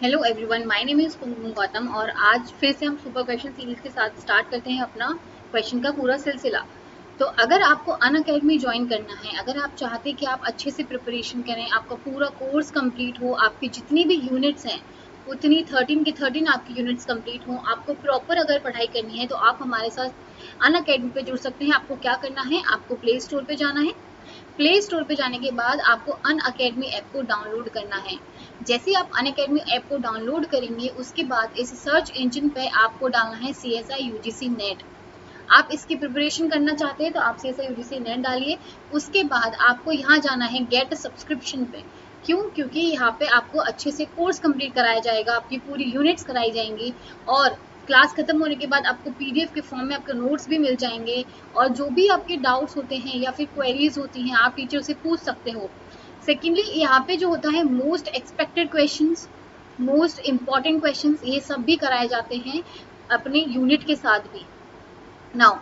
Hello everyone, my name is Kumkum Gautam और आज फिर से हम सुपर क्वेश्चन सीरीज के साथ स्टार्ट करते हैं अपना क्वेश्चन का पूरा सिलसिला। तो अगर आपको अनअकैडमी ज्वाइन करना है, अगर आप चाहते हैं कि आप अच्छे से प्रिपरेशन करें, आपका पूरा कोर्स कंप्लीट हो, आपकी जितनी भी यूनिट्स हैं उतनी 13 की 13 आपकी यूनिट्स कंप्लीट हो, आपको प्रॉपर अगर पढ़ाई करनी है तो आप हमारे साथ अनअकैडमी पे जुड़ सकते हैं। आपको क्या करना है, आपको प्ले स्टोर पे जाना है। प्ले स्टोर पे जाने के बाद आपको अनअकैडमी ऐप को डाउनलोड करना है। जैसे ही आप अनअकैडमी ऐप को डाउनलोड करेंगे उसके बाद इस सर्च इंजन पे आपको डालना है CSI UGC नेट। आप इसकी प्रिपरेशन करना चाहते हैं तो आप CSI UGC नेट डालिए। उसके बाद आपको यहाँ जाना है गेट सब्सक्रिप्शन पे। क्यों? क्योंकि यहाँ पे आपको अच्छे से कोर्स कंप्लीट कराया जाएगा, आपकी पूरी यूनिट्स कराई जाएंगी और क्लास खत्म होने के बाद आपको PDF के फॉर्म में आपके नोट्स भी मिल जाएंगे। और जो भी आपके डाउट्स होते हैं या फिर क्वेरीज होती हैं आप टीचर से पूछ सकते हो। सेकेंडली, यहाँ पे जो होता है most expected questions, most important questions, ये सब भी कराए जाते हैं अपने यूनिट के साथ भी। नाउ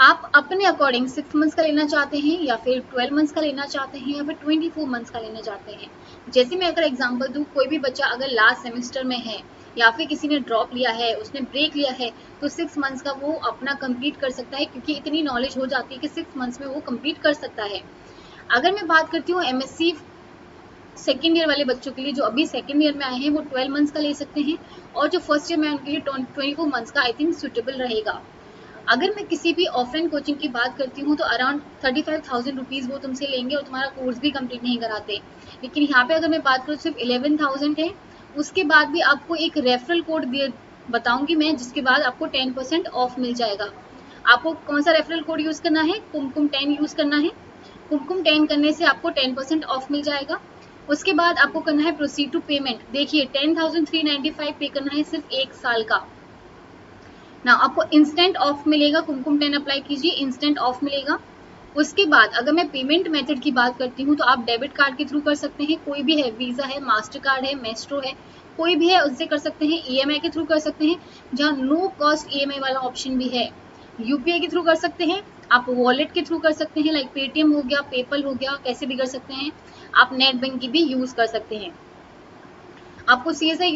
आप अपने अकॉर्डिंग 6 मंथ्स का लेना चाहते हैं या फिर 12 मंथ्स का लेना चाहते हैं या फिर 24 मंथ्स का लेना चाहते हैं। जैसे मैं अगर एग्जांपल दूं, कोई भी बच्चा अगर लास्ट सेमेस्टर में है या फिर किसी ने ड्रॉप लिया है, उसने ब्रेक लिया है, तो 6 मंथ्स का वो अपना कंप्लीट कर सकता है क्योंकि इतनी नॉलेज हो जाती है कि 6 मंथ्स में वो कंप्लीट कर सकता है। अगर मैं बात करती हूँ MSc सेकेंड ईयर वाले बच्चों के लिए, जो अभी सेकेंड ईयर में आए हैं, वो 12 मंथ्स का ले सकते हैं और जो फर्स्ट ईयर में उनके लिए 24 मंथ्स का आई थिंक सुटेबल रहेगा। अगर मैं किसी भी ऑफलाइन कोचिंग की बात करती हूँ तो अराउंड 35,000 रुपीज़ वो तुमसे लेंगे और तुम्हारा कोर्स भी कंप्लीट नहीं कराते। लेकिन यहाँ पे अगर मैं बात करूँ सिर्फ 11,000 है। उसके बाद भी आपको एक रेफरल कोड बताऊंगी मैं, जिसके बाद आपको 10% ऑफ मिल जाएगा। आपको कौन सा रेफरल कोड यूज करना है? कुमकुम 10 यूज करना है। कुमकुम 10 करने से आपको 10% ऑफ मिल जाएगा। उसके बाद आपको करना है प्रोसीड टू पेमेंट। देखिए 10,395 पे करना है सिर्फ 1 साल का। ना आपको इंस्टेंट ऑफ मिलेगा, कुमकुम 10 अप्लाई कीजिए, इंस्टेंट ऑफ मिलेगा। उसके बाद अगर मैं पेमेंट मेथड की बात करती हूँ तो आप डेबिट कार्ड के थ्रू कर सकते हैं, कोई भी है, वीजा है, मास्टर कार्ड है, मेस्ट्रो है, कोई भी है उससे कर सकते हैं। EMI के थ्रू कर सकते हैं, जहाँ नो कॉस्ट EMI वाला ऑप्शन भी है। UPI के थ्रू कर सकते हैं, आप वॉलेट के थ्रू कर सकते हैं, लाइक पेटीएम हो गया, पेपल हो गया, कैसे भी कर सकते हैं। आप नेट बैंकिंग भी यूज कर सकते हैं। आपको CSI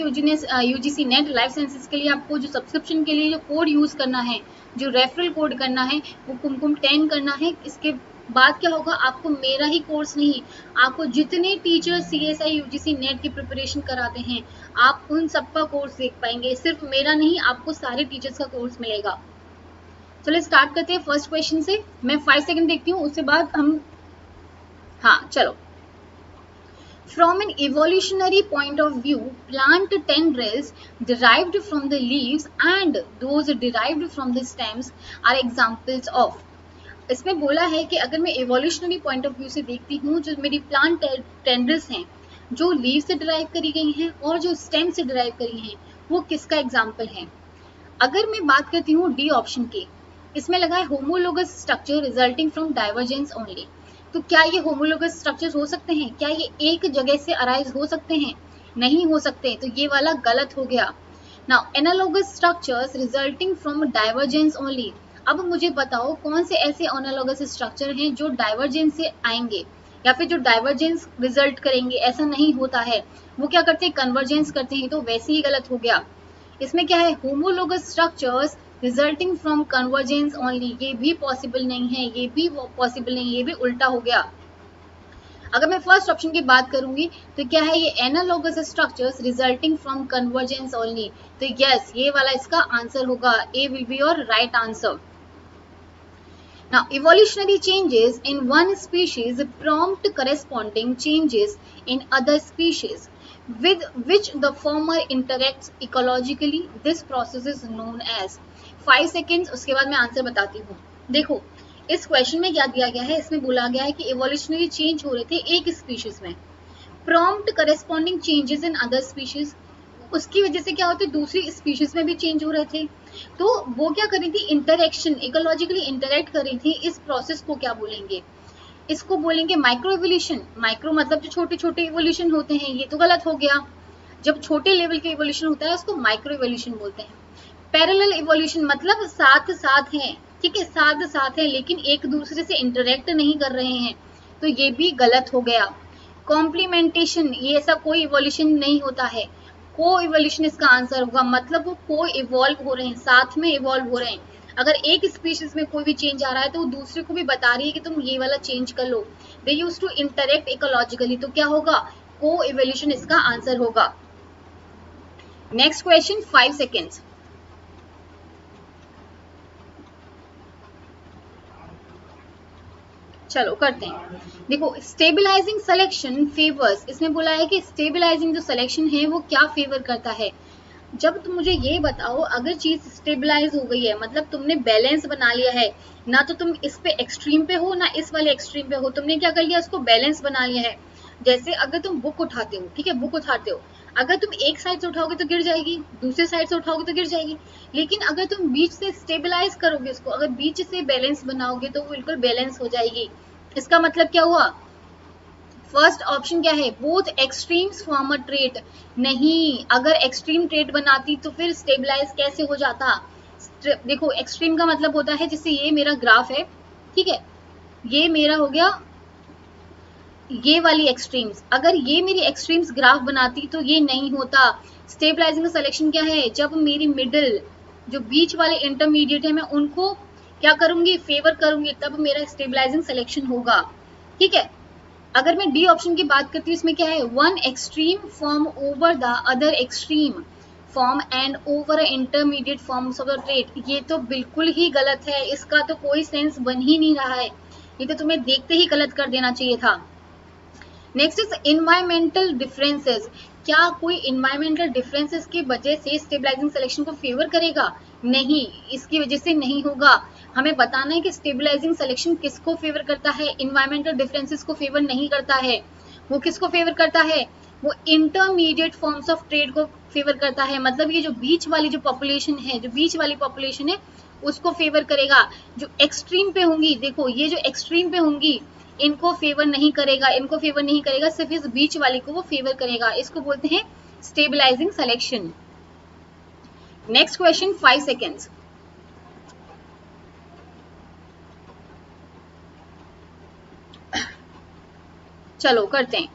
UGC net life sciences के लिए आपको जो सब्सक्रिप्शन के लिए जो कोड यूज करना है, जो रेफरल कोड करना है, वो कुमकुम 10 करना है। इसके बाद क्या होगा, आपको मेरा ही कोर्स नहीं, आपको जितने टीचर CSI UGC नेट की प्रिपरेशन कराते हैं आप उन सबका कोर्स देख पाएंगे। सिर्फ मेरा नहीं, आपको सारे टीचर्स का कोर्स मिलेगा। चलिए स्टार्ट करते हैं फर्स्ट क्वेश्चन से। मैं 5 सेकंड देखती हूँ, उसके बाद हम, हाँ चलो। From an evolutionary point of view, plant tendrils derived from the leaves and those derived from the stems are examples of। इसमें बोला है कि अगर मैं evolutionary point of view से देखती हूँ, जो मेरी plant tendrils हैं जो leaves से derive करी गई हैं और जो stem से derive करी हैं, वो किसका example है। अगर मैं बात करती हूँ डी ऑप्शन की, इसमें लगा है homologous structure resulting from divergence only. तो क्या ये होमोलोगस स्ट्रक्चर हो सकते हैं? क्या ये एक जगह से अराइज हो सकते हैं? नहीं हो सकते, तो ये वाला गलत हो गया। Now analogous structures resulting from divergence only. अब मुझे बताओ कौन से ऐसे एनालोगस स्ट्रक्चर हैं जो डाइवर्जेंस से आएंगे या फिर जो डाइवर्जेंस रिजल्ट करेंगे। ऐसा नहीं होता है, वो क्या करते हैं, कन्वर्जेंस करते हैं, तो वैसे ही गलत हो गया। इसमें क्या है, homologous structures resulting from convergence only, ये भी पॉसिबल नहीं है, ये भी पॉसिबल नहीं, ये भी उल्टा हो गया। अगर मैं फर्स्ट ऑप्शन की बात करूंगी तो क्या है, ये analogous structures resulting from convergence only. तो यस, ये वाला इसका आंसर होगा, A will be your right answer. Now, evolutionary changes in one species prompt corresponding changes in other species with which the former interacts ecologically. This process is known as। 5 seconds, उसके बाद मैं answer बताती हूँ। देखो इस question में क्या दिया गया है, इसमें बोला गया है कि इवोल्यूशनरी चेंज हो रहे थे एक स्पीशीज में, prompt corresponding changes in other species, उसकी वजह से क्या होती है, दूसरी स्पीशीज में भी चेंज हो रहे थे। तो वो क्या कर रही थी, इंटरेक्शन, इकोलॉजिकली इंटरेक्ट कर रही थी। इस प्रोसेस को क्या बोलेंगे, इसको बोलेंगे माइक्रो इवोल्यूशन। माइक्रो मतलब जो छोटे छोटे इवोल्यूशन होते हैं, ये तो गलत हो गया। जब छोटे लेवल के इवोल्यूशन होता है उसको माइक्रो इवोल्यूशन बोलते हैं। पैरेलल इवोल्यूशन मतलब साथ साथ हैं, ठीक है, साथ साथ है लेकिन एक दूसरे से इंटरेक्ट नहीं कर रहे हैं, तो ये भी गलत हो गया। कॉम्प्लीमेंटेशन, ये ऐसा कोई इवोल्यूशन नहीं होता है। को इवोल्यूशन इसका आंसर होगा, मतलब वो को इवॉल्व हो रहे हैं, साथ में इवॉल्व हो रहे हैं। अगर एक स्पीशीज में कोई भी चेंज आ रहा है तो वो दूसरे को भी बता रही है कि तुम ये वाला चेंज कर लो। दे यूज टू इंटरेक्ट इकोलॉजिकली, तो क्या होगा, को इवोल्यूशन इसका आंसर होगा। Next question 5 seconds. चलो करते हैं। देखो स्टेबलाइजिंग सिलेक्शन फेवर्स, इसमें बोला है कि स्टेबलाइजिंग जो सिलेक्शन है वो क्या फेवर करता है। जब तुम मुझे ये बताओ, अगर चीज स्टेबलाइज हो गई है मतलब तुमने बैलेंस बना लिया है, ना तो तुम इस पे एक्सट्रीम पे हो ना इस वाले एक्सट्रीम पे हो, तुमने क्या कर लिया, उसको बैलेंस बना लिया है। जैसे अगर तुम बुक उठाते हो, ठीक है, बुक उठाते हो, अगर तुम एक साइड से उठाओगे तो गिर जाएगी, दूसरे साइड से उठाओगे तो गिर जाएगी। लेकिन अगर तुम बीच से स्टेबलाइज करोगे उसको, अगर बीच से बैलेंस बनाओगे तो वो बिल्कुल बैलेंस हो जाएगी। इसका मतलब क्या हुआ, फर्स्ट ऑप्शन क्या है, both extremes form a trait. नहीं, अगर एक्सट्रीम ट्रेट बनाती तो फिर स्टेबलाइज कैसे हो जाता। देखो एक्सट्रीम का मतलब होता है, जैसे ये मेरा ग्राफ है, ठीक है, ये मेरा हो गया ये वाली एक्सट्रीम्स, अगर ये मेरी एक्सट्रीम्स ग्राफ बनाती तो ये नहीं होता। स्टेबलाइजिंग सिलेक्शन क्या है, जब मेरी मिडिल जो बीच वाले इंटरमीडिएट है मैं उनको क्या करूंगी, फेवर करूंगी, तब मेरा स्टेबलाइजिंग सिलेक्शन होगा। ठीक है, अगर मैं डी ऑप्शन की बात करती हूँ, इसमें क्या है, one extreme form over the other extreme form and over intermediate forms of the trait, ये तो बिल्कुल ही गलत है, इसका तो कोई सेंस बन ही नहीं रहा है, ये तो तुम्हें देखते ही गलत कर देना चाहिए था। नेक्स्ट इज इन्वायरमेंटल डिफरेंसेस, क्या कोई इन्वायरमेंटल डिफरेंसेस की वजह से स्टेबलाइजिंग सिलेक्शन को फेवर करेगा, नहीं, इसकी वजह से नहीं होगा। हमें बताना है कि स्टेबलाइजिंग सिलेक्शन किसको फेवर करता है, इन्वायरमेंटल डिफरेंसेस को फेवर नहीं करता है। वो किसको फेवर करता है, वो इंटरमीडिएट फॉर्म्स ऑफ ट्रेड को फेवर करता है, मतलब ये जो बीच वाली जो पॉपुलेशन है, जो बीच वाली पॉपुलेशन है उसको फेवर करेगा। जो एक्सट्रीम पे होंगी, देखो ये जो एक्सट्रीम पे होंगी इनको फेवर नहीं करेगा, इनको फेवर नहीं करेगा, सिर्फ इस बीच वाले को वो फेवर करेगा, इसको बोलते हैं stabilizing selection. Next question 5 seconds. चलो करते हैं।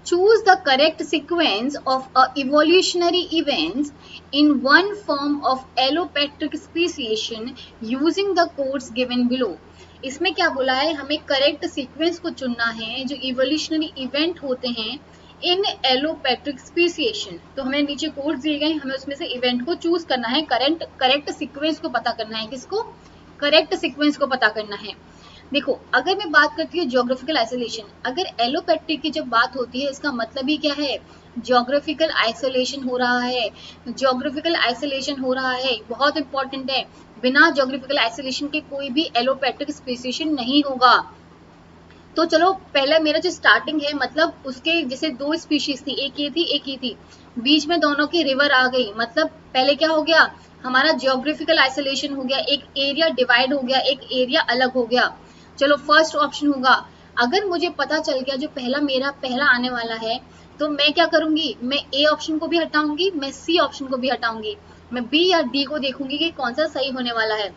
Choose the correct sequence of a evolutionary events in one form of allopatric speciation using the codes given below। इसमें क्या बोला है, हमें करेक्ट सीक्वेंस को चुनना है जो इवोल्यूशनरी इवेंट होते हैं इन एलोपैट्रिक स्पीसिएशन। तो हमें नीचे कोड्स दिए गए, हमें उसमें से इवेंट को चूज करना है, करेक्ट सीक्वेंस को पता करना है, किसको, करेक्ट सीक्वेंस को पता करना है। देखो अगर मैं बात करती हूँ ज्योग्राफिकल आइसोलेशन, अगर एलोपैट्रिक की जब बात होती है इसका मतलब ही क्या है, ज्योग्राफिकल आइसोलेशन हो रहा है, ज्योग्राफिकल आइसोलेशन हो रहा है, बहुत इंपॉर्टेंट है। बिना ज्योग्राफिकल आइसोलेशन के कोई भी एलोपैट्रिक स्पीसिएशन नहीं होगा। तो चलो पहले मेरा जो स्टार्टिंग है, मतलब उसके जैसे दो स्पीशीज थी, एक ये थी एक ये थी, बीच में दोनों की रिवर आ गई, मतलब पहले क्या हो गया, हमारा ज्योग्राफिकल आइसोलेशन हो गया, एक एरिया डिवाइड हो गया, एक एरिया अलग हो गया। चलो फर्स्ट ऑप्शन होगा, अगर मुझे पता चल गया जो पहला मेरा पहला आने वाला है तो मैं क्या करूंगी, मैं ए ऑप्शन को भी हटाऊंगी, मैं सी ऑप्शन को भी हटाऊंगी, मैं बी या डी को देखूंगी कि कौन सा सही होने वाला है।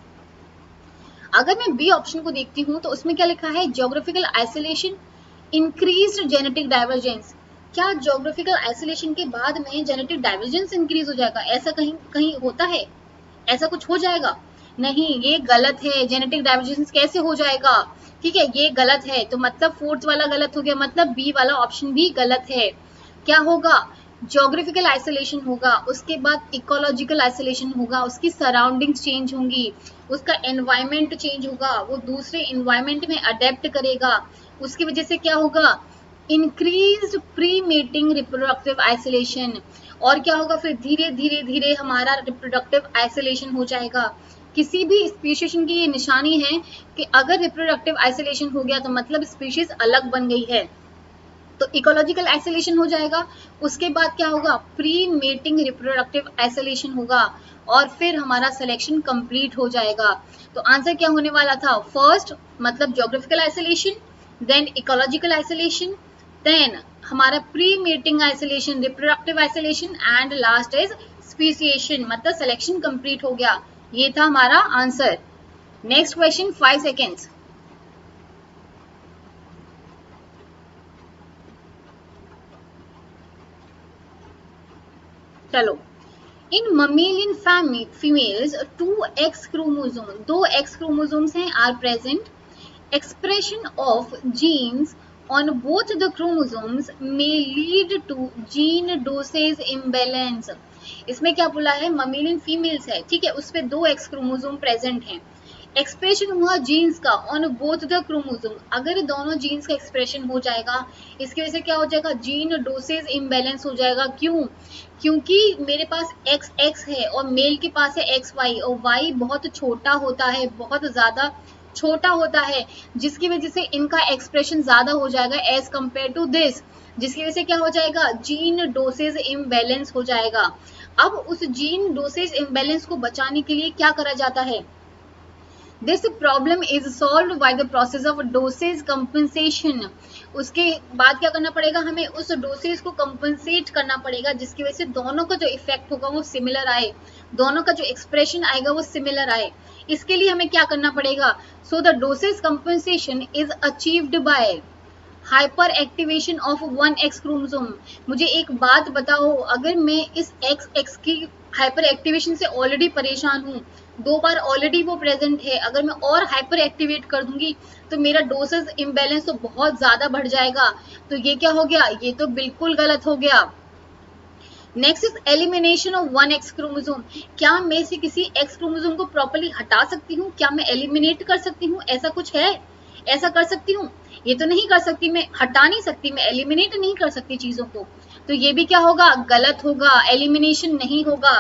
अगर मैं बी ऑप्शन को देखती हूँ तो उसमें क्या लिखा है, geographical isolation increased genetic divergence. क्या ज्योग्राफिकल आइसोलेशन के बाद में जेनेटिक डाइवर्जेंस इंक्रीज हो जाएगा, ऐसा कहीं कहीं होता है, ऐसा कुछ हो जाएगा, नहीं, ये गलत है, जेनेटिक डाइवर्जेंस कैसे हो जाएगा, ठीक है, ये गलत है, तो मतलब फोर्थ वाला गलत हो गया, मतलब बी वाला ऑप्शन भी गलत है। क्या होगा, ज्योग्राफिकल आइसोलेशन होगा, उसके बाद इकोलॉजिकल आइसोलेशन होगा, उसकी सराउंडिंग्स चेंज होंगी, उसका एनवायरमेंट चेंज होगा, वो दूसरे एनवायरमेंट में अडेप्ट करेगा, उसकी वजह से क्या होगा, increase pre mating reproductive isolation. और क्या होगा, फिर धीरे धीरे धीरे हमारा रिप्रोडक्टिव आइसोलेशन हो जाएगा। किसी भी स्पीशीज की ये निशानी है कि अगर रिप्रोडक्टिव आइसोलेशन हो गया तो मतलब स्पीशीज अलग बन गई है, तो इकोलॉजिकल आइसोलेशन हो जाएगा। उसके बाद क्या होगा, प्री मेटिंग रिप्रोडक्टिव आइसोलेशन होगा, और फिर हमारा सिलेक्शन कंप्लीट हो जाएगा। तो आंसर क्या होने वाला था, फर्स्ट मतलब geographical isolation, then ecological isolation, then हमारा pre mating isolation, reproductive isolation, and last is speciation, मतलब सिलेक्शन कंप्लीट हो गया। ये था हमारा आंसर। Next question 5 seconds. चलो, इन mammalian females 2x chromosome, 2x chromosomes हैं are present. Expression of genes on both the chromosomes may lead to gene dosage imbalance. इसमें क्या बोला है, ममेलियन फीमेल्स है, ठीक है, उस पे 2x क्रोमोसोम प्रेजेंट है. एक्सप्रेशन हुआ जीन्स का ऑन बोथ द क्रोमोसोम, अगर दोनों जीन्स का एक्सप्रेशन हो जाएगा, इसकी वजह से क्या हो जाएगा, जीन डोसेज इम्बैलेंस हो जाएगा. क्यों? क्योंकि मेरे पास XX है और मेल के पास है XY, और Y बहुत छोटा होता है, बहुत ज्यादा छोटा होता है, जिसकी वजह से इनका एक्सप्रेशन ज्यादा हो जाएगा एज कंपेयर टू दिस, जिसकी वजह से क्या हो जाएगा, जीन डोसेज इम्बैलेंस हो जाएगा. अब उस जीन डोसेज इम्बैलेंस को बचाने के लिए क्या करा जाता है, this problem is solve by the process of dosage compensation. उसके बाद क्या करना पड़ेगा, हमें उस डोसेज को कंपनसेट करना पड़ेगा, जिसकी वजह से दोनों का जो इफेक्ट होगा वो सिमिलर आए, दोनों का जो एक्सप्रेशन आएगा वो सिमिलर आए. इसके लिए हमें क्या करना पड़ेगा, so the dosage compensation is achieved by hyper activation of 1x chromosome. मुझे एक बात बताओ, अगर मैं इस XX की हाइपर एक्टिवेशन से ऑलरेडी परेशान हूँ, 2 बार ऑलरेडी वो प्रेजेंट है, अगर मैं और हाइपर एक्टिवेट कर दूंगी तो मेरा डोसेज इम्बैलेंस तो बहुत ज्यादा बढ़ जाएगा. तो ये क्या हो गया, ये तो बिल्कुल गलत हो गया. Next is elimination of 1x chromosome. क्या मैं से किसी x क्रोमोसोम को प्रॉपर्ली हटा सकती हूँ, क्या मैं एलिमिनेट कर सकती हूँ, ऐसा कुछ है, ऐसा कर सकती हूँ? ये तो नहीं कर सकती, मैं हटा नहीं सकती, मैं एलिमिनेट नहीं कर सकती चीजों को, तो ये भी क्या होगा, गलत होगा, एलिमिनेशन नहीं होगा.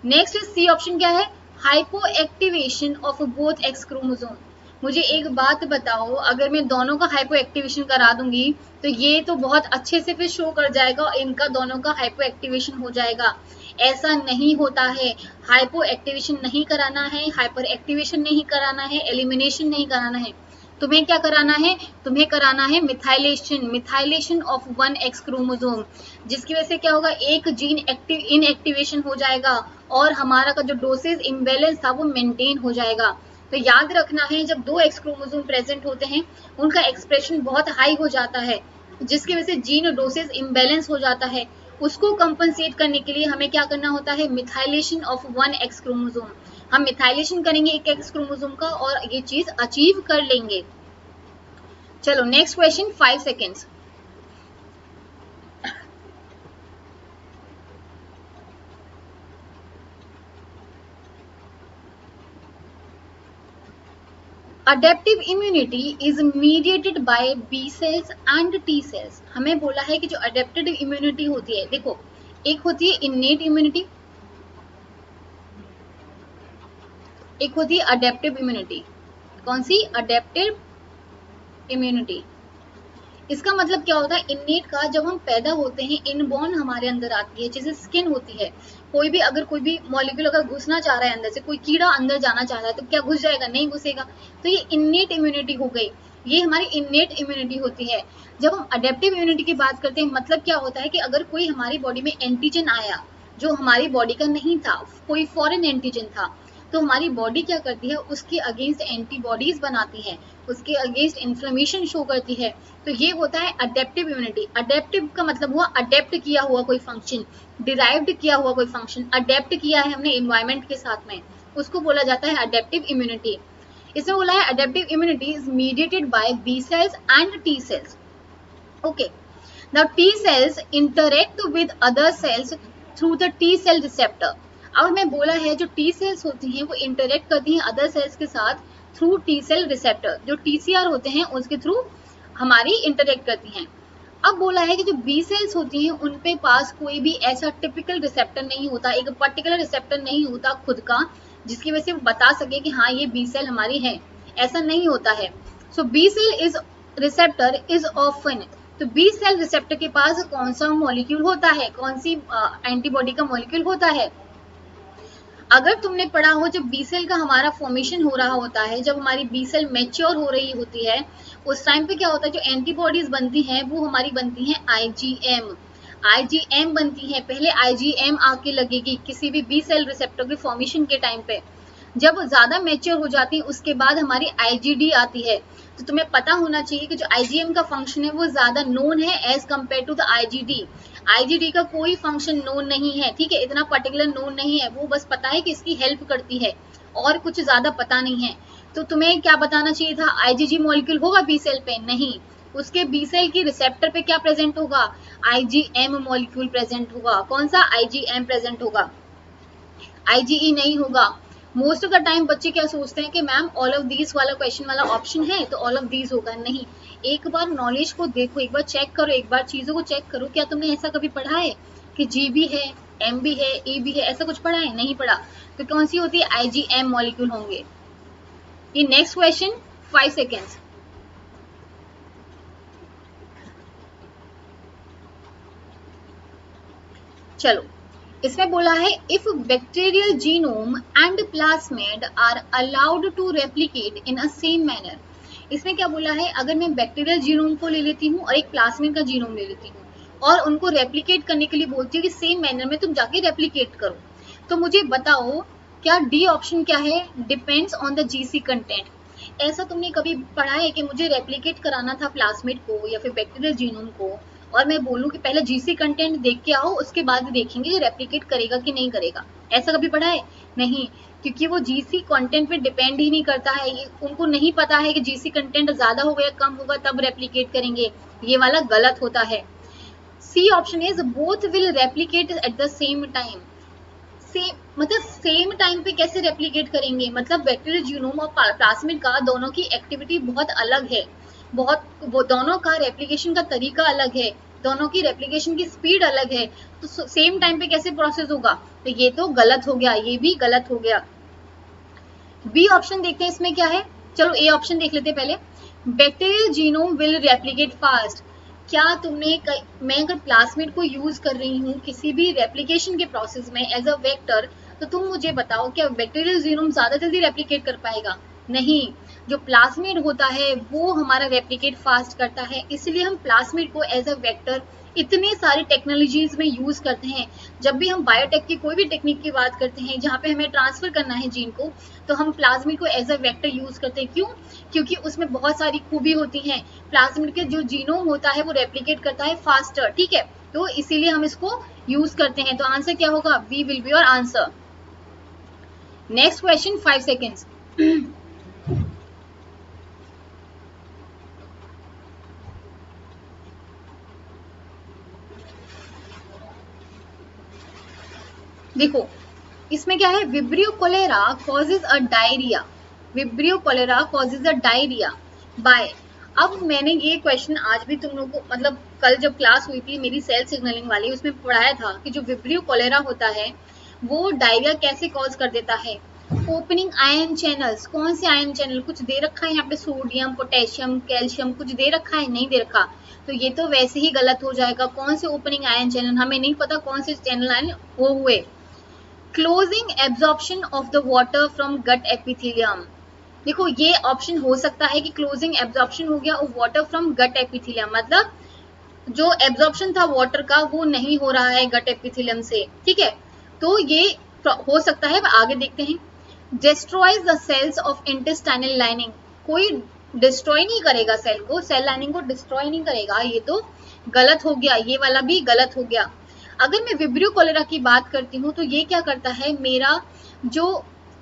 नेक्स्ट इज सी ऑप्शन क्या है, hypo activation of both x chromosome. मुझे एक बात बताओ, अगर मैं दोनों का हाइपो एक्टिवेशन करा दूंगी तो ये तो बहुत अच्छे से फिर शो कर जाएगा और इनका दोनों का हाइपो एक्टिवेशन हो जाएगा. ऐसा नहीं होता है, हाइपो एक्टिवेशन नहीं कराना है, हाइपर एक्टिवेशन नहीं कराना है, एलिमिनेशन नहीं कराना है. तुम्हें क्या कराना है, तुम्हें कराना है methylation, methylation of 1x chromosome, जिसकी वजह से क्या होगा, एक जीन एक्टिव इनएक्टिवेशन हो जाएगा और हमारा का जो डोसेज इम्बैलेंस था वो मेंटेन हो जाएगा. तो याद रखना है, जब 2x क्रोमोसोम प्रेजेंट होते हैं उनका एक्सप्रेशन बहुत हाई हो जाता है, जिसकी वजह से जीन डोसेज इम्बैलेंस हो जाता है. उसको कंपनसेट करने के लिए हमें क्या करना होता है, मिथाइलेशन ऑफ 1x क्रोमोसोम. हम मिथाइलेशन करेंगे एक एक्स क्रोमोसोम का और ये चीज अचीव कर लेंगे. चलो next question, 5 seconds. Adaptive immunity is mediated by B cells and T cells. हमें बोला है कि जो अडेप्टिव इम्यूनिटी होती है, देखो एक होती है इन्नेट इम्यूनिटी, एक होती है अडेप्टिव इम्यूनिटी. कौन सी, अडेप्टिव इम्यूनिटी. इसका मतलब क्या होता है, इन्नेट का जब हम पैदा होते हैं इनबॉर्न हमारे अंदर आती है, जैसे स्किन होती है, कोई भी अगर कोई भी मॉलिक्यूल अगर घुसना चाह रहा है अंदर से, कोई कीड़ा अंदर जाना चाह रहा है तो क्या घुस जाएगा, नहीं घुसेगा. तो ये इन्नेट इम्यूनिटी हो गई, ये हमारी इन्नेट इम्यूनिटी होती है. जब हम अडेप्टिव इम्यूनिटी की बात करते हैं, मतलब क्या होता है कि अगर कोई हमारी बॉडी में एंटीजन आया जो हमारी बॉडी का नहीं था, कोई फॉरेन एंटीजन था, तो हमारी बॉडी क्या करती है, उसके अगेंस्ट एंटीबॉडीज बनाती है, उसके अगेंस्ट इन्फ्लेमेशन शो करती है. तो ये होता है अडेप्टिव इम्यूनिटी. अडेप्टिव का मतलब हुआ अडेप्ट किया हुआ कोई फंक्शन, डिराइव्ड किया हुआ कोई फंक्शन, अडेप्ट किया है हमने एनवायरमेंट के साथ में, उसको बोला जाता है अडेप्टिव इम्यूनिटी. इसमें बोला है adaptive immunity is mediated by B cells and T cells. Okay, now T cells interact with other cells through the T cell receptor. अब मैं बोला है जो टी सेल्स होती हैं वो इंटरेक्ट करती हैं अदर सेल्स के साथ थ्रू टी सेल रिसेप्टर, जो TCR होते हैं उसके थ्रू हमारी इंटरेक्ट करती हैं. अब बोला है कि जो बी सेल्स होती हैं उन पे पास कोई भी ऐसा टिपिकल रिसेप्टर नहीं होता, एक पर्टिकुलर रिसेप्टर नहीं होता खुद का, जिसकी वजह से वो बता सके कि हाँ ये बी सेल हमारी है, ऐसा नहीं होता है. So B cell is receptor is often. तो बी सेल रिसेप्टर के पास कौन सा मॉलिक्यूल होता है, कौन सी एंटीबॉडी का मॉलिक्यूल होता है. अगर तुमने पढ़ा हो जब बी सेल का हमारा फॉर्मेशन हो रहा होता है, जब हमारी बी सेल मैच्योर हो रही होती है, उस टाइम पे क्या होता है, जो एंटीबॉडीज बनती हैं वो हमारी बनती हैं IgM. बनती है, पहले IgM आके लगेगी किसी भी बी सेल रिसेप्टर के फॉर्मेशन के टाइम पे. जब ज्यादा मैच्योर हो जाती है उसके बाद हमारी आईजीडी आती है। तो तुम्हें पता होना चाहिए कि जो आईजीएम का फंक्शन है वो ज्यादा नोन है as compared to the IgD. IgD का कोई फंक्शन नोन नहीं है, ठीक है, इतना पर्टिकुलर नोन नहीं है, वो बस पता है कि इसकी हेल्प करती है और कुछ ज्यादा पता नहीं है। तो तुम्हें क्या बताना चाहिए था, आईजीजी मॉलिक्यूल होगा बी सेल पे? नहीं, उसके बी सेल की रिसेप्टर पे क्या प्रेजेंट होगा, आईजीएम मॉलिक्यूल प्रेजेंट होगा। कौन सा, आईजीएम प्रेजेंट होगा, आईजीई नहीं होगा। मोस्ट ऑफ द टाइम बच्चे क्या सोचते हैं कि मैम ऑल ऑफ दीज वाला क्वेश्चन वाला ऑप्शन है तो ऑल ऑफ दीज होगा। नहीं, एक बार नॉलेज को देखो, एक बार चेक करो, एक बार चीजों को चेक करो। क्या तुमने ऐसा कभी पढ़ा है कि जी भी है, एम भी है, ए भी है, ऐसा कुछ पढ़ा है? नहीं पढ़ा। तो कौन सी होती है, आईजीएम मॉलिक्यूल होंगे। ये नेक्स्ट क्वेश्चन 5 सेकेंड्स। चलो, इसमें बोला है if bacterial genome and plasmid are allowed to replicate in a same manner. इसमें क्या बोला है, अगर मैं बैक्टीरियल जीनोम को ले लेती हूँ और एक प्लाज्मिड का जीनोम ले लेती हूँ और उनको रेप्लिकेट करने के लिए बोलती हूँ कि सेम मैनर में तुम जाके रेप्लिकेट करो, तो मुझे बताओ क्या डी ऑप्शन क्या है, depends on the GC content. ऐसा तुमने कभी पढ़ा है कि मुझे रेप्लिकेट कराना था प्लाज्मिड को या फिर बैक्टीरियल जीनोम को और मैं बोलूं कि पहले जीसी कंटेंट देख के आओ उसके बाद देखेंगे रेप्लिकेट करेगा कि नहीं करेगा? ऐसा कभी पढ़ा है? नहीं, क्योंकि वो जीसी कंटेंट पे डिपेंड ही नहीं करता है। उनको नहीं पता है कि जीसी कंटेंट ज्यादा होगा या कम होगा तब रेप्लिकेट करेंगे। ये वाला गलत होता है। C option is both will replicate at the same time. Same मतलब सेम टाइम पे कैसे रेप्लिकेट करेंगे, मतलब बैक्टीरियल जीनोम और प्लाज्मिड का दोनों की एक्टिविटी बहुत अलग है, बहुत, वो दोनों का रेप्लिकेशन का तरीका अलग है, दोनों की रेप्लिकेशन की स्पीड अलग है, तो सेम टाइम पे कैसे प्रोसेस होगा? तो ये तो गलत हो गया, ये भी गलत हो गया। बी ऑप्शन देखते हैं इसमें क्या है। चलो ए ऑप्शन देख लेते हैं पहले। Bacterial genome will replicate fast. क्या तुमने मैं अगर प्लाज्मिड को यूज कर रही हूँ किसी भी रेप्लिकेशन के प्रोसेस में एज अ वेक्टर, तो तुम मुझे बताओ क्या बैक्टीरियल जीनोम ज्यादा जल्दी रेप्लिकेट कर पाएगा? नहीं, जो प्लाज्मिड होता है वो हमारा रेप्लिकेट फास्ट करता है, इसलिए हम प्लाज्मिड को एज अ वेक्टर इतने सारी टेक्नोलॉजीज में यूज करते हैं। जब भी हम बायोटेक की कोई भी टेक्निक की बात करते हैं जहाँ पे हमें ट्रांसफर करना है जीन को, तो हम प्लाज्मिड को एज अ वेक्टर यूज करते हैं। क्यों? क्योंकि उसमें बहुत सारी खूबी होती हैं। प्लाज्मिड के जो जीनोम होता है वो रेप्लिकेट करता है फास्टर, ठीक है, तो इसीलिए हम इसको यूज करते हैं। तो आंसर क्या होगा, B will be your answer. Next question 5 seconds. देखो इसमें क्या है, Vibrio cholerae causes a diarrhoea, Vibrio cholerae causes a diarrhoea by. अब मैंने ये क्वेश्चन आज भी तुम लोगों को, मतलब कल जब क्लास हुई थी मेरी सेल सिग्नलिंग वाली, उसमें पढ़ाया था कि जो विब्रियो कोलेरा होता है वो डायरिया कैसे कॉज कर देता है। ओपनिंग आयन चैनल्स, कौन से आयन चैनल, कुछ दे रखा है यहाँ पे, सोडियम पोटेशियम कैल्शियम कुछ दे रखा है? नहीं दे रखा, तो ये तो वैसे ही गलत हो जाएगा। कौन से ओपनिंग आयन चैनल, हमें नहीं पता कौन से चैनल आयन वो हुए। Closing absorption of the water from gut epithelium. देखो ये ऑप्शन हो सकता है कि क्लोजिंग एब्जॉर्प्शन हो गया of water from gut epithelium, मतलब जो एब्जॉर्प्शन था वाटर का वो नहीं हो रहा है गट एपिथेलियम से, ठीक है, तो ये हो सकता है। आगे देखते हैं। Destroys the cells of intestinal lining, कोई डिस्ट्रॉय नहीं करेगा सेल को, सेल लाइनिंग को डिस्ट्रॉय नहीं करेगा, ये तो गलत हो गया, ये वाला भी गलत हो गया। अगर मैं विब्रियो कोलेरा की बात करती हूँ तो ये क्या करता है, मेरा जो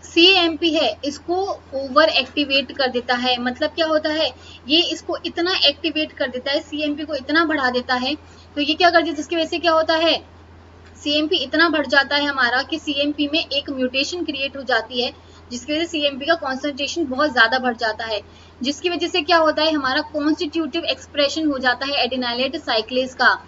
CAMP है इसको ओवर एक्टिवेट कर देता है। मतलब क्या होता है, ये इसको इतना एक्टिवेट कर देता है, CAMP को इतना बढ़ा देता है, तो ये क्या करती है, जिसकी वजह से क्या होता है, CAMP इतना बढ़ जाता है हमारा कि CAMP में एक म्यूटेशन क्रिएट हो जाती है, जिसकी वजह से CAMP का कॉन्सेंट्रेशन बहुत ज्यादा बढ़ जाता है, जिसकी वजह से क्या होता है, हमारा कॉन्स्टिट्यूटिव एक्सप्रेशन हो जाता है एडिनाइलेट साइक्लेज का।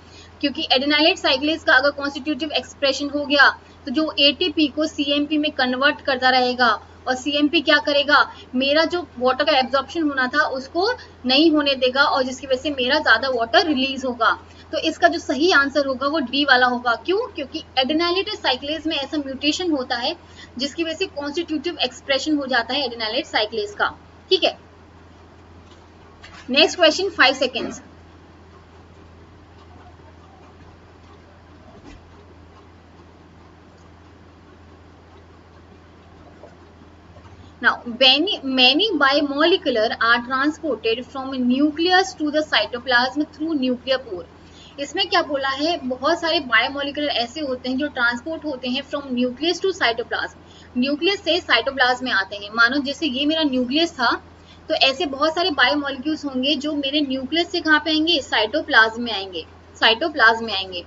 क्योंकि एडिनाइलेट साइक्लेज का अगर कॉन्स्टिट्यूटिव एक्सप्रेशन हो गया तो जो ATP को CAMP में कन्वर्ट करता रहेगा, और CAMP क्या करेगा, मेरा जो वाटर का एब्जॉर्प्शन होना था उसको नहीं होने देगा, और जिसकी वजह से मेरा ज्यादा वाटर रिलीज होगा। तो इसका जो सही आंसर होगा वो डी वाला होगा। क्यों? क्योंकि एडिनाइलेट साइक्लेज में ऐसा म्यूटेशन होता है जिसकी वजह से कॉन्स्टिट्यूटिव एक्सप्रेशन हो जाता है एडिनाइलेट साइक्लेज का, ठीक है। Next question 5 seconds. Now, many biomolecular are transported from nucleus to the cytoplasm through nuclear pore. इसमें क्या बोला है, बहुत सारे बायोमोलिकुलर ऐसे होते हैं जो ट्रांसपोर्ट होते हैं from nucleus to cytoplasm, nucleus से साइटोप्लाज्म में आते हैं। मानो जैसे ये मेरा न्यूक्लियस था, तो ऐसे बहुत सारे बायोमोलिक्यूल्स होंगे जो मेरे न्यूक्लियस से कहाँ पे आएंगे, साइटोप्लाज्म में आएंगे, साइटोप्लाज्म में आएंगे।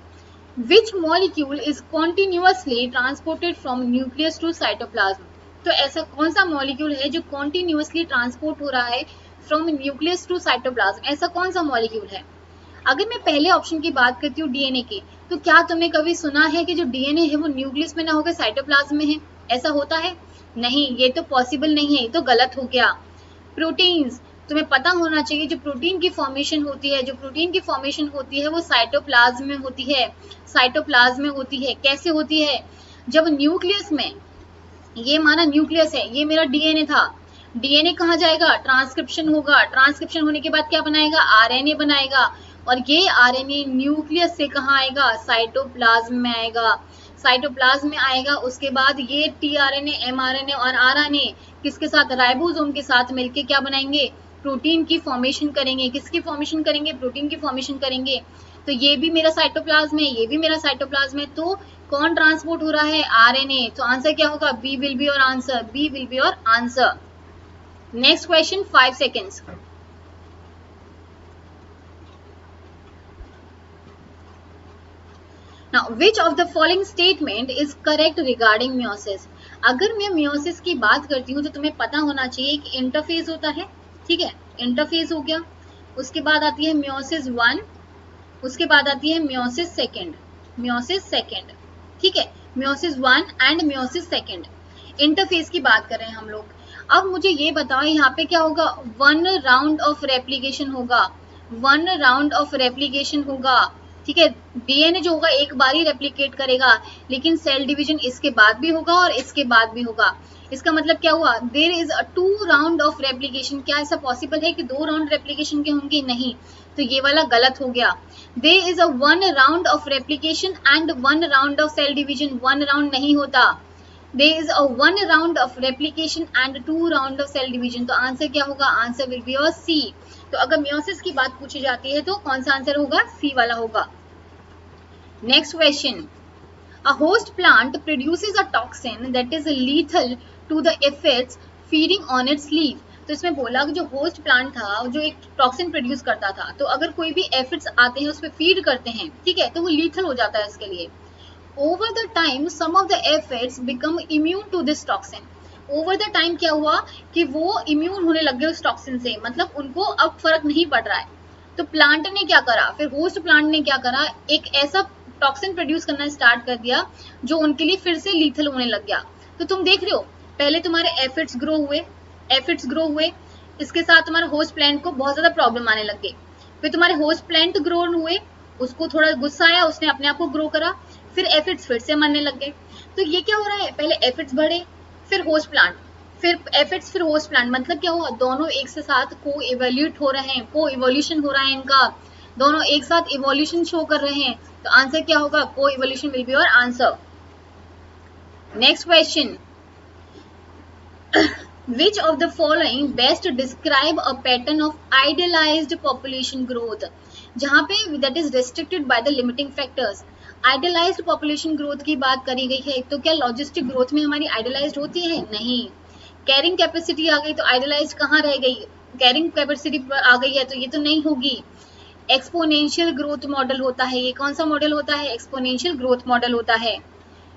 Which molecule is continuously transported from nucleus to cytoplasm? तो ऐसा कौन सा मॉलिक्यूल है जो कॉन्टिन्यूसली ट्रांसपोर्ट हो रहा है फ्रॉम न्यूक्लियस टू साइटोप्लाज्म? ऐसा कौन सा मॉलिक्यूल है? अगर मैं पहले ऑप्शन की बात करती हूँ डीएनए की, तो क्या तुमने कभी सुना है कि जो डीएनए है वो न्यूक्लियस में ना होकर साइटोप्लाज्म में है? ऐसा होता है? नहीं, ये तो पॉसिबल नहीं है, ये तो गलत हो गया। प्रोटीन्स, तुम्हें पता होना चाहिए जो प्रोटीन की फॉर्मेशन होती है, जो प्रोटीन की फॉर्मेशन होती है वो साइटोप्लाज्म में होती है, साइटोप्लाज्म में होती है। कैसे होती है? जब न्यूक्लियस में, ये माना न्यूक्लियस है, ये मेरा डीएनए था, डीएनए कहाँ जाएगा, ट्रांसक्रिप्शन होगा, ट्रांसक्रिप्शन होने के बाद क्या बनाएगा, आरएनए बनाएगा, और ये आरएनए न्यूक्लियस से कहाँ आएगा, साइटोप्लाज्म में आएगा, साइटोप्लाज्म में आएगा। उसके बाद ये टीआरएनए, एमआरएनए और आरएनए किसके साथ, राइबोसोम के साथ मिलके क्या बनाएंगे, प्रोटीन की फॉर्मेशन करेंगे। किसकी फॉर्मेशन करेंगे, प्रोटीन की फॉर्मेशन करेंगे। तो ये भी मेरा साइटोप्लाज्म है, ये भी मेरा साइटोप्लाज्म है, तो कौन ट्रांसपोर्ट हो रहा है, आरएनए। तो आंसर क्या होगा, B will be your answer, B will be your answer. Next question, 5 seconds. Now, which of the following statement is correct regarding meiosis? अगर मैं meiosis की बात करती हूँ तो तुम्हें पता होना चाहिए कि इंटरफेज होता है, ठीक है, इंटरफेज हो गया। उसके बाद आती है meiosis 1, उसके बाद आती है meiosis सेकेंड, meiosis सेकेंड, ठीक है, meiosis 1 and meiosis second. Interphase की बात कर रहे हैं हम लोग। अब मुझे ये बताओ यहाँ पे क्या होगा, 1 राउंड ऑफ रेप्लीकेशन होगा, 1 राउंड ऑफ रेप्लीकेशन होगा, ठीक है। डीएनए जो होगा एक बार ही रेप्लिकेट करेगा, लेकिन सेल डिवीजन इसके बाद भी होगा और इसके बाद भी होगा। इसका मतलब क्या हुआ, there is a 2 round of replication. क्या ऐसा पॉसिबल है कि 2 राउंड रेप्लिकेशन के होंगे? नहीं, तो ये वाला गलत हो गया। There is a 1 round of replication and 1 round of cell division. 1 round नहीं होता, there is a 1 round of replication and 2 round of cell division. तो आंसर क्या होगा, answer will be your C. तो अगर मियोसिस की बात पूछी जाती है तो कौन सा आंसर होगा, सी वाला होगा। Next question, a host plant produces a toxin that is lethal to the aphids feeding on its leaf. तो इसमें बोला कि जो होस्ट प्लांट था जो एक टॉक्सिन प्रोड्यूस करता था, तो अगर कोई भी एफिड्स आते हैं उस पर फीड करते हैं, ठीक है, तो वो लीथल हो जाता है इसके लिए। Over the time some of the aphids become immune to this toxin. Over the time क्या हुआ कि वो इम्यून होने लग गए उस टॉक्सिन से, मतलब उनको अब फर्क नहीं पड़ रहा है। तो प्लांट ने क्या करा, फिर होस्ट प्लांट ने क्या करा, एक ऐसा टॉक्सिन प्रोड्यूस करना स्टार्ट कर दिया जो उनके लिए फिर से लीथल होने लग गया। तो तुम देख रहे हो, पहले तुम्हारे एफिड्स ग्रो हुए, एफिड्स ग्रो हुए, इसके साथ तुम्हारे होस्ट प्लांट को बहुत ज्यादा प्रॉब्लम आने लग गई। फिर तुम्हारे होस्ट प्लांट ग्रो हुए, उसको थोड़ा गुस्सा आया, उसने अपने आप को ग्रो करा, फिर एफिड्स फिर से मरने लग गए। तो ये क्या हो रहा है, पहले एफिड्स बढ़े, फिर होस्ट प्लांट, फिर एफिड्स, फिर होस्ट प्लांट। मतलब क्या हुआ, दोनों एक से साथ को इवोल्यूट हो रहे हैं, को इवोल्यूशन हो रहा है इनका, दोनों एक साथ इवोल्यूशन शो कर रहे हैं। तो आंसर क्या होगा, को evolution will be your answer. Next question, which of the following best describe a pattern of idealized population growth? जहाँ पे that is restricted by the limiting factors। Idealised population growth की बात करी गई है, तो क्या लॉजिस्टिक ग्रोथ में हमारी आइडियलाइज्ड होती है? नहीं। कैरिंग कैपेसिटी आ गई तो आइडियलाइज्ड कहाँ रह गई, कैरिंग कैपेसिटी आ गई है तो ये तो नहीं होगी। एक्सपोनेंशियल ग्रोथ मॉडल होता है, ये कौन सा मॉडल होता है, एक्सपोनेंशियल ग्रोथ मॉडल होता है।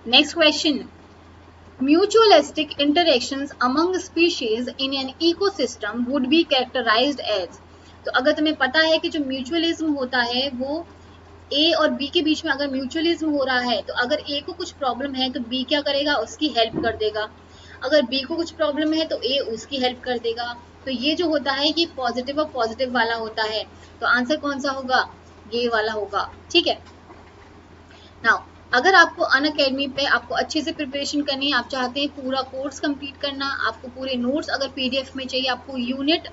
Next question, mutualistic interactions among species in an ecosystem would be characterized as. तो अगर तुम्हें पता है कि जो म्यूचुअलिज्म होता है वो ए और बी के बीच में अगर म्यूचुअलिज्म हो रहा है, तो अगर ए को कुछ प्रॉब्लम है तो बी क्या करेगा, उसकी हेल्प कर देगा। अगर बी को कुछ प्रॉब्लम है तो ए उसकी हेल्प कर देगा। तो ये जो होता है ये पॉजिटिव और पॉजिटिव वाला होता है। तो आंसर कौन सा होगा, ये वाला होगा, ठीक है। नाउ अगर आपको अनअकैडमी पे आपको अच्छे से प्रिपरेशन करनी है, आप चाहते हैं पूरा कोर्स कंप्लीट करना, आपको पूरे नोट्स अगर पीडीएफ में चाहिए, आपको यूनिट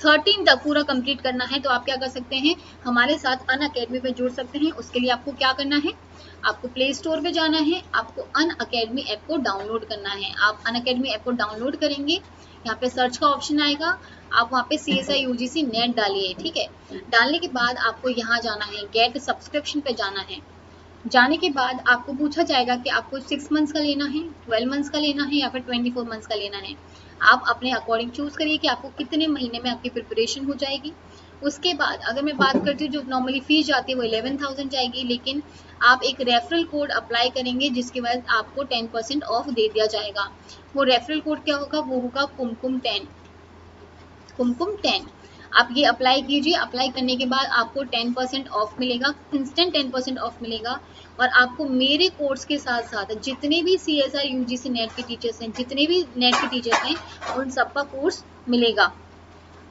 13 तक पूरा कंप्लीट करना है तो आप क्या कर सकते हैं, हमारे साथ अनअकैडमी पे जुड़ सकते हैं। उसके लिए आपको क्या करना है, आपको प्ले स्टोर पे जाना है, आपको अनअकैडमी ऐप को डाउनलोड करना है। आप अनअकैडमी ऐप को डाउनलोड करेंगे, यहाँ पे सर्च का ऑप्शन आएगा, आप वहाँ पे CSI UGC नेट डालिए, ठीक है। डालने के बाद आपको यहाँ जाना है, गेट सब्सक्रिप्शन पे जाना है। जाने के बाद आपको पूछा जाएगा कि आपको 6 मंथ्स का लेना है, 12 मंथ्स का लेना है या फिर 24 मंथ्स का लेना है। आप अपने अकॉर्डिंग चूज करिए कि आपको कितने महीने में आपकी प्रिपरेशन हो जाएगी। उसके बाद अगर मैं बात करती हूँ, जो नॉर्मली फीस जाती है वो 11,000 जाएगी, लेकिन आप एक रेफरल कोड अप्लाई करेंगे जिसके बाद आपको 10% ऑफ दे दिया जाएगा। वो रेफरल कोड क्या होगा, वो होगा कुमकुम 10। कुमकुम 10 आप ये अप्लाई कीजिए। अप्लाई करने के बाद आपको 10% ऑफ मिलेगा, इंस्टेंट 10% ऑफ मिलेगा। और आपको मेरे कोर्स के साथ साथ जितने भी CSI UGC नेट के टीचर्स हैं, जितने भी नेट के टीचर्स हैं, उन सबका कोर्स मिलेगा।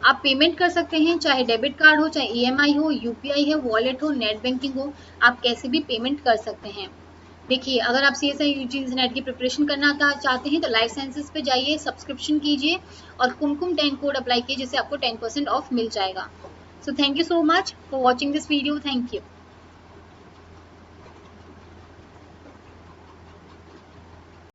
आप पेमेंट कर सकते हैं, चाहे डेबिट कार्ड हो, चाहे EMI हो, UPI है, वॉलेट हो, नेट बैंकिंग हो, आप कैसे भी पेमेंट कर सकते हैं। देखिए, अगर आप CSI UGC नेट की प्रिपरेशन करना चाहते हैं तो लाइफ साइंसेज पे जाइए, सब्सक्रिप्शन कीजिए और कुमकुम 10 कोड अप्लाई कीजिए, जिससे आपको 10% ऑफ मिल जाएगा। So thank you so much for watching this video. Thank you.